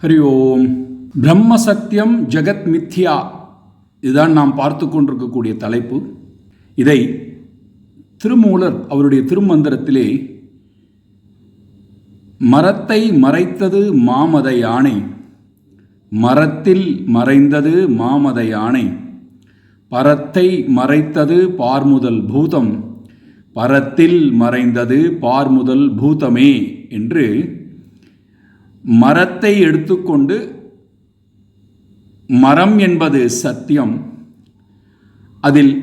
ஹரி ஓம். பிரம்ம சத்தியம் ஜெகத் மித்யா, இதுதான் நாம் பார்த்து கொண்டிருக்கக்கூடிய தலைப்பு. இதை திருமூலர் அவருடைய திருமந்திரத்திலே மரத்தை மறைத்தது மாமத யானை, மரத்தில் மறைந்தது மாமத யானை, பரத்தை மறைத்தது பார்முதல் பூதம், பரத்தில் மறைந்தது பார்முதல் பூதமே என்று மரத்தை எடுத்துக்கொண்டு மரம் என்பது சத்தியம், அதில்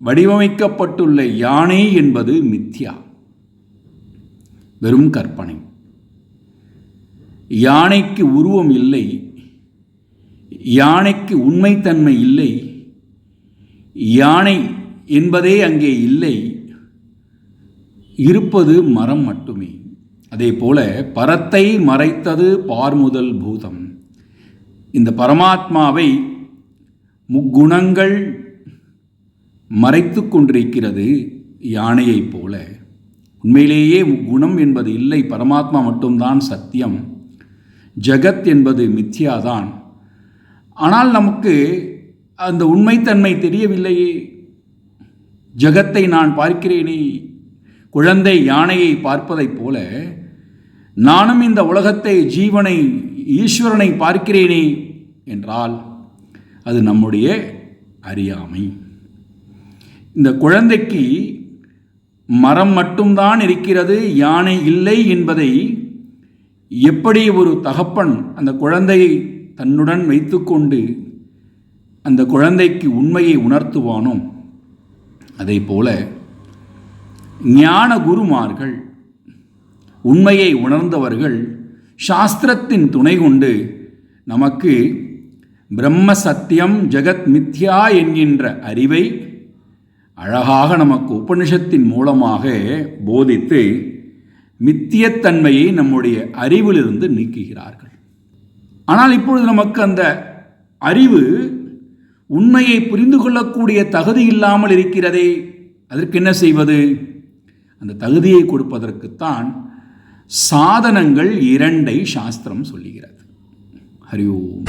வடிவமைக்கப்பட்டுள்ள யானை என்பது மித்யா, வெறும் கற்பனை. யானைக்கு உருவம் இல்லை, யானைக்கு உண்மைத்தன்மை இல்லை, யானை என்பதே அங்கே இல்லை, இருப்பது மரம் மட்டுமே. அதே போல பரத்தை மறைத்தது பார்முதல் பூதம், இந்த பரமாத்மாவை முக்குணங்கள் மறைத்து கொண்டிருக்கிறது யானையைப் போல. உண்மையிலேயே முக்குணம் என்பது இல்லை, பரமாத்மா மட்டும்தான் சத்தியம், ஜகத் என்பது மித்யாதான். ஆனால் நமக்கு அந்த உண்மைத்தன்மை தெரியவில்லையே. ஜகத்தை நான் பார்க்கிறேனே, குழந்தை யானையை பார்ப்பதைப் போல நானும் இந்த உலகத்தை, ஜீவனை, ஈஸ்வரனை பார்க்கிறேனே என்றால் அது நம்முடைய அறியாமை. இந்த குழந்தைக்கு மரம் மட்டும்தான் இருக்கிறது, யானை இல்லை என்பதை எப்படி ஒரு தகப்பன் அந்த குழந்தையை தன்னுடன் வைத்துக்கொண்டு அந்த குழந்தைக்கு உண்மையை உணர்த்துவானோ, அதை போல ஞான குருமார்கள், உண்மையை உணர்ந்தவர்கள் சாஸ்திரத்தின் துணை கொண்டு நமக்கு பிரம்ம சத்தியம் ஜெகத் மித்யா என்கின்ற அறிவை அழகாக நமக்கு உபனிஷத்தின் மூலமாக போதித்து மித்தியத்தன்மையை நம்முடைய அறிவிலிருந்து நீக்குகிறார்கள். ஆனால் இப்பொழுது நமக்கு அந்த அறிவு, உண்மையை புரிந்து கொள்ளக்கூடிய தகுதி இல்லாமல் இருக்கிறதே. அதற்கு என்ன செய்வது? அந்த தகுதியை கொடுப்பதற்குத்தான் சாதனங்கள் 2 சாஸ்திரம் சொல்லுகிறது. ஹரி ஓம்.